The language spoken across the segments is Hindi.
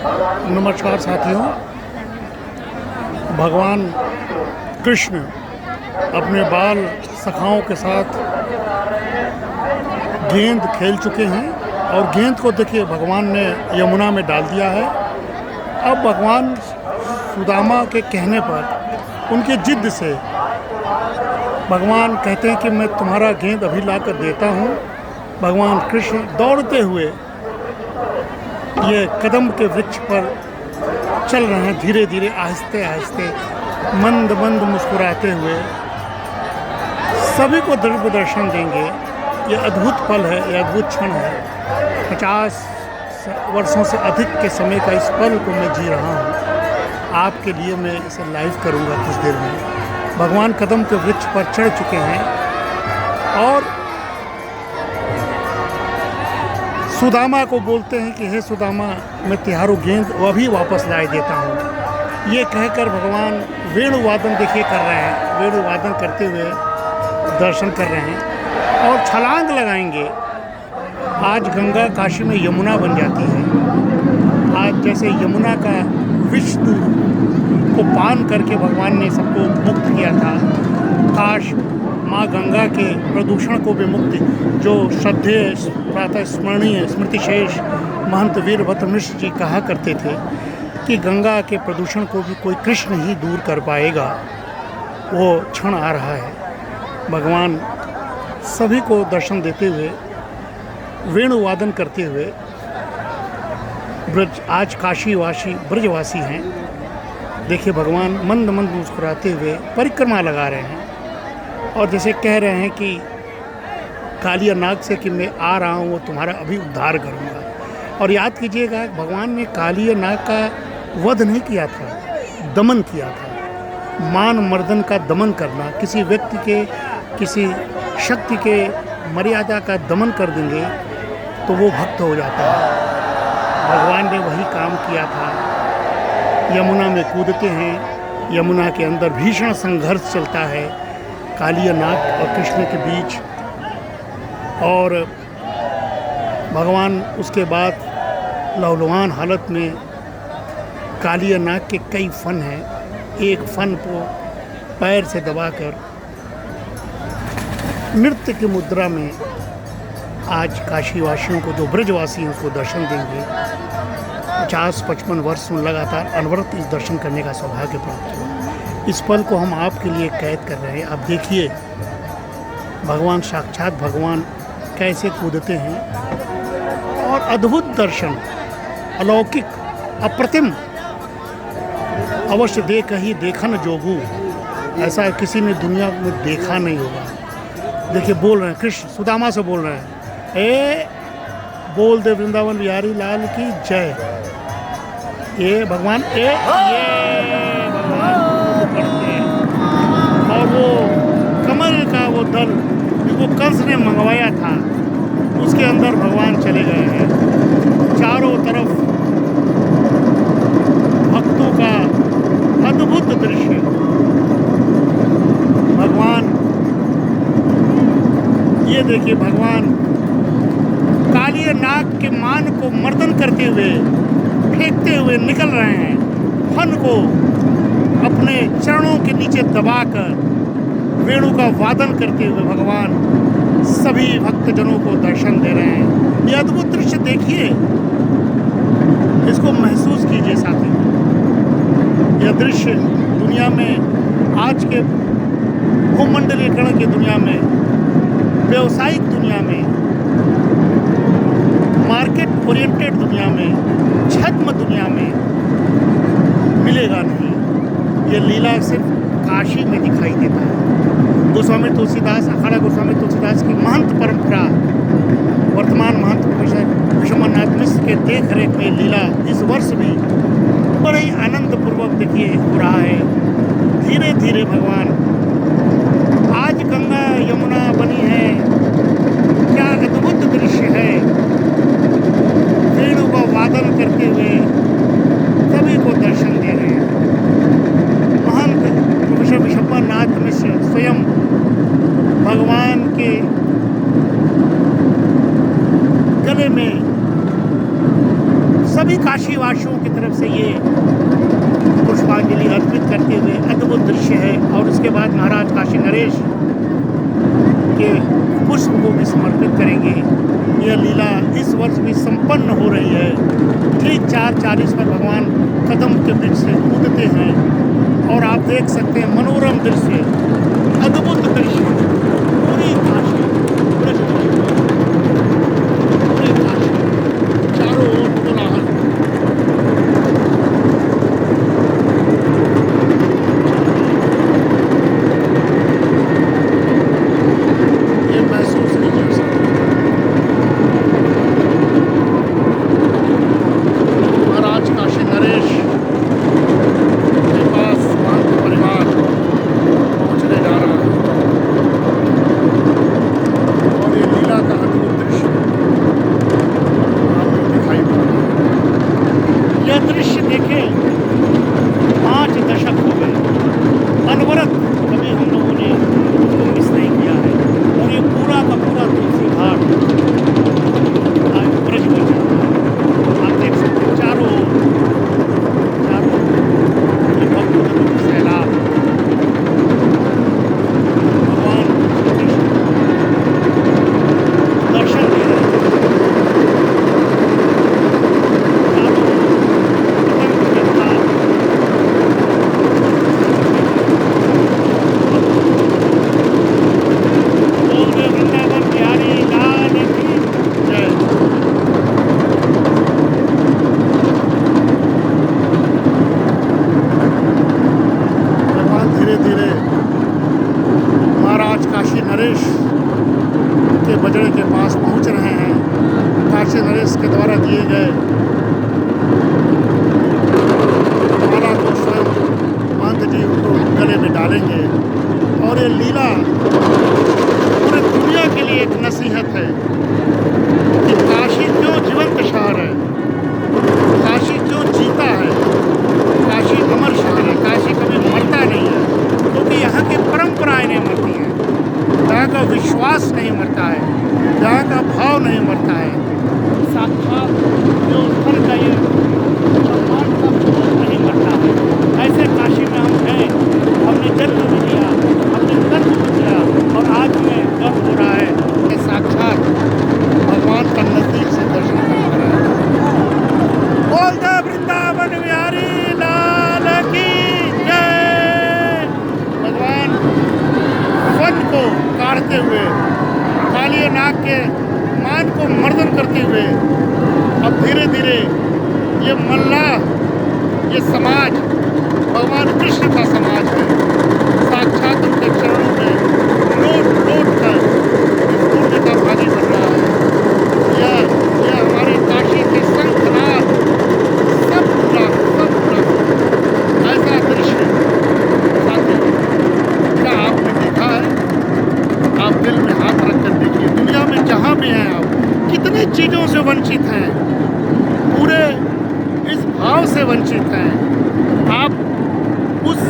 नमस्कार साथियों। भगवान कृष्ण अपने बाल सखाओं के साथ गेंद खेल चुके हैं और गेंद को देखिए भगवान ने यमुना में डाल दिया है। अब भगवान सुदामा के कहने पर, उनकी जिद से भगवान कहते हैं कि मैं तुम्हारा गेंद अभी ला कर देता हूँ। भगवान कृष्ण दौड़ते हुए ये कदम के वृक्ष पर चल रहे हैं, धीरे धीरे आहिस्ते आहिस्ते, मंद मंद मुस्कुराते हुए सभी को दिव्य दर्शन देंगे। ये अद्भुत पल है, ये अद्भुत क्षण है। 50 वर्षों से अधिक के समय का इस पल को मैं जी रहा हूँ। आपके लिए मैं इसे लाइव करूँगा कुछ देर में। भगवान कदम के वृक्ष पर चढ़ चुके हैं और सुदामा को बोलते हैं कि हे सुदामा, मैं तिहारों गेंद अभी वापस लाए देता हूँ। ये कहकर भगवान वेणु वादन देखिए कर रहे हैं, वेणु वादन करते हुए दर्शन कर रहे हैं और छलांग लगाएंगे। आज गंगा काशी में यमुना बन जाती है। आज जैसे यमुना का विष्णु को पान करके भगवान ने सबको मुक्त किया था, काश माँ गंगा के प्रदूषण को भी मुक्ति, जो श्रद्धेय प्रातः स्मरणीय स्मृतिशेष महंत वीरभद्र मिश्र जी कहा करते थे कि गंगा के प्रदूषण को भी कोई कृष्ण ही दूर कर पाएगा, वो क्षण आ रहा है। भगवान सभी को दर्शन देते हुए, वेणु वादन करते हुए ब्रज, आज काशीवासी ब्रजवासी हैं। देखिए भगवान मंद मंद मुस्कुराते हुए परिक्रमा लगा रहे हैं और जैसे कह रहे हैं कि कालिया नाग से कि मैं आ रहा हूँ, वो तुम्हारा अभी उद्धार करूँगा। और याद कीजिएगा, भगवान ने कालिया नाग का वध नहीं किया था, दमन किया था। मान मर्दन का दमन करना, किसी व्यक्ति के, किसी शक्ति के मर्यादा का दमन कर देंगे तो वो भक्त हो जाता है। भगवान ने वही काम किया था। यमुना में कूदते हैं, यमुना के अंदर भीषण संघर्ष चलता है कालिया नाग और कृष्ण के बीच, और भगवान उसके बाद लहूलुहान हालत में, कालिया नाग के कई फन हैं, एक फन को पैर से दबाकर नृत्य की मुद्रा में आज काशीवासियों को, जो ब्रजवासी हैं, उसको दर्शन देंगे। 50-55 वर्ष में लगातार अनवरत इस दर्शन करने का सौभाग्य प्राप्त हुआ। इस पल को हम आपके लिए कैद कर रहे हैं। आप देखिए भगवान, साक्षात भगवान कैसे कूदते हैं और अद्भुत दर्शन, अलौकिक, अप्रतिम, अवश्य देख ही देखन जोगू, ऐसा किसी ने दुनिया में देखा नहीं होगा। देखिए बोल रहे हैं, कृष्ण सुदामा से बोल रहे हैं, ए बोल दे वृंदावन बिहारी लाल की जय। ये भगवान ये भगवान करते हैं और वो कमल का वो दल जिसको कंस ने मंगवाया था, उसके अंदर भगवान चले गए हैं। चारों तरफ भक्तों का अद्भुत दृश्य। भगवान, ये देखिए भगवान कालिया नाग के मान को मर्दन करते हुए, फेंकते हुए निकल रहे हैं। फन को अपने चरणों के नीचे दबाकर वेणु का वादन करते हुए भगवान सभी भक्तजनों को दर्शन दे रहे हैं। ये अद्भुत दृश्य देखिए, इसको महसूस कीजिए साथी। यह दृश्य दुनिया में, आज के भूमंडलीकरण की दुनिया में, व्यावसायिक दुनिया में, मार्केट ओरिएंटेड दुनिया में, छद्म दुनिया में मिलेगा नहीं। ये लीला सिर्फ काशी में दिखाई देता है। गोस्वामी तुलसीदास, अखाड़ा गोस्वामी तुलसीदास की महंत परंपरा, वर्तमान महंत प्रोफेसर विश्वनाथ मिश्र के देख रेख में लीला इस वर्ष भी बड़े ही आनंद पूर्वक देखिए हो रहा है। धीरे धीरे भगवान, आज गंगा यमुना बनी है, क्या अद्भुत दृश्य है। वेणु का वादन करते हुए सभी को दर्शन दे रहे हैं। महंत प्रोफेसर विश्वनाथ मिश्र स्वयं भगवान के गले में सभी काशीवासियों पशुओं की तरफ से ये पुष्पांजलि अर्पित करते हुए अद्भुत दृश्य है। और उसके बाद महाराज काशी नरेश के पुष्प को भी समर्पित करेंगे। यह लीला इस वर्ष भी संपन्न हो रही है। ठीक 4:40 पर भगवान कदम के वृक्ष से कूदते हैं और आप देख सकते हैं मनोरम दृश्य, अद्भुत दृश्य। पूरी काशी, पूरी काशी चारों ओर कोलाहल। ये महसूस नहीं कर सकते। महाराज काशी नरेश के पास महंत परिवार पहुंचने जा रहा है और ये लीला का अद्भुत दृश्य आपको दिखाई पड़ रहा है। यह दृश्य देखे 5 दशक हो गए, अनवरत कभी हम लोगों ने उसको मिस नहीं किया है। और ये पूरा का पूरा तुलसी घाट आज ब्रज में चलता है। आप देख सकते हैं चारों ये भक्तों का सैलाब। भगवान कृष्ण दर्शन दे रहे हैं। बोल दे वृंदावन बिहारी लाल की जय। भगवान धीरे धीरे महाराज काशी नरेश के बजड़े के पास पहुंच रहे हैं। काशी नरेश के द्वारा दिए गए माला को स्वयं महंत जी उनको गले में डालेंगे। और ये लीला पूरी दुनिया के लिए एक नसीहत है कि काशी क्यों जीवंत शहर है, काशी क्यों जीता है, काशी अमर शहर है, काशी कभी मरता नहीं है। क्योंकि यहाँ की परंपराएं नहीं मरती हैं, यहाँ का विश्वास नहीं मरता है, यहाँ का भाव नहीं मरता है। साक्षात जो स्थल का ये भगवान का स्वरूप नहीं मरता है। ऐसे काशी में हम हैं, हमने जन्म भी लिया, हमने कर्म भी किया और आज हमें गर्व हो रहा है कि साक्षात भगवान का नजदीक से दर्शन कर रहा है। बोल दे वृंदावन बिहारी लाल की जय। भगवान वन को काटते हुए, कालिया नाग के मान को मर्दन करते हुए अब धीरे धीरे ये मल्लाह, ये समाज भगवान कृष्ण का समाज है। साक्षात उनके चरणों में लौट लौट कर इस पुण्य का भागी बन रहा है। यह हमारे काशी के संतनाथ सब पूरा ऐसा दृश्य साथियों क्या आपने देखा है? आप दिल में हाथ रख कर देखिए। दुनिया में जहाँ भी हैं आप, कितनी चीज़ों से वंचित हैं, पूरे इस भाव से वंचित हैं। आप उस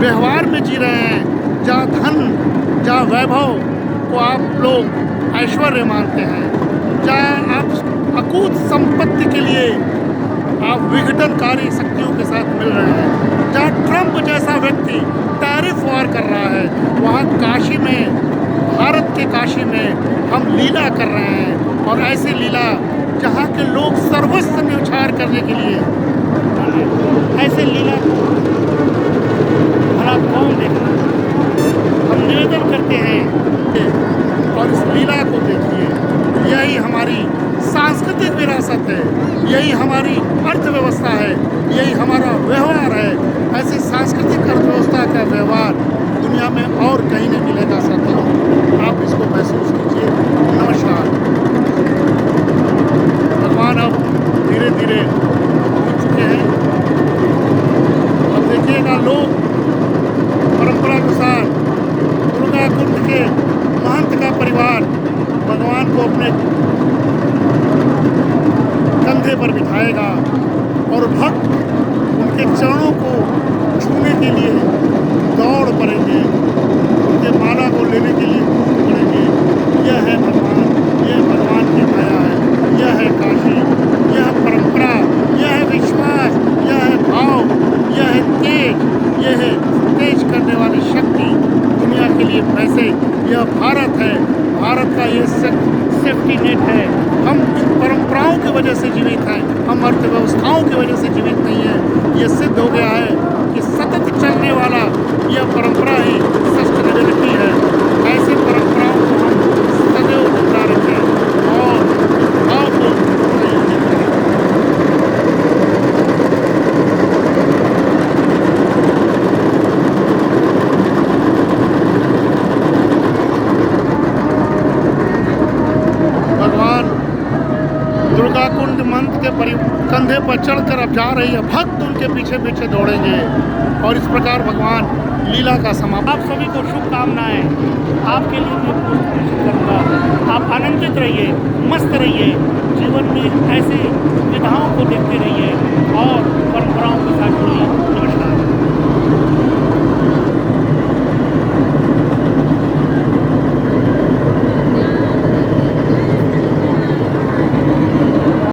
व्यवहार में जी रहे हैं जहाँ धन, जहाँ वैभव को आप लोग ऐश्वर्य मानते हैं, जहाँ आप अकूत संपत्ति के लिए आप विघटनकारी शक्तियों के साथ मिल रहे हैं, जहाँ ट्रंप जैसा व्यक्ति टैरिफ वार कर रहा है, वहाँ काशी में, भारत के काशी में हम लीला कर रहे हैं। और ऐसी लीला जहाँ के लोग सर्वस्व न्यौछावर करने के लिए, ऐसे लीला भला कौन देखना। हम निवेदन करते हैं और इस लीला को देखिए। यही हमारी सांस्कृतिक विरासत है, यही हमारी अर्थव्यवस्था है, यही हमारा व्यवहार है। ऐसी सांस्कृतिक अर्थव्यवस्था का व्यवहार दुनिया में और कहीं नहीं मिलेगा साथियों। आप इसको महसूस कीजिए। नमस्कार। भगवान अब धीरे धीरे पहुँच चुके हैं। अब देखिएगा लोग परंपरा अनुसार दुर्गा कुंड के महंत का परिवार भगवान को अपने कंधे पर बिठाएगा और भक्त उनके चरणों को छूने के लिए दौड़ पड़ेंगे, उनके माला को लेने के लिए कूद पड़ेंगे। यह है भगवान, यह भगवान की माया है, यह है काशी, यह परंपरा, यह तमाम अर्थव्यवस्थाओं की वजह से जीवित नहीं है। ये सिद्ध हो गया है कि सतत चलने वाला यह परंपरा ही सस्टेनेबिलिटी है। ऐसी परंपराओं को हम सदैव जिंदा रखें और गाँव को संयोजित करें। भगवान दुर्गा कुंड मंत्र के कंधे पर चढ़कर अब जा रही है, भक्त उनके पीछे पीछे दौड़ेंगे और इस प्रकार भगवान लीला का समापन। आप सभी को शुभकामनाएं। आपके लिए मैं पुष्प करूँगा। आप आनंदित रहिए, मस्त रहिए, जीवन में ऐसे विधाओं को देखते रहिए और परंपराओं के साथ जुड़िए।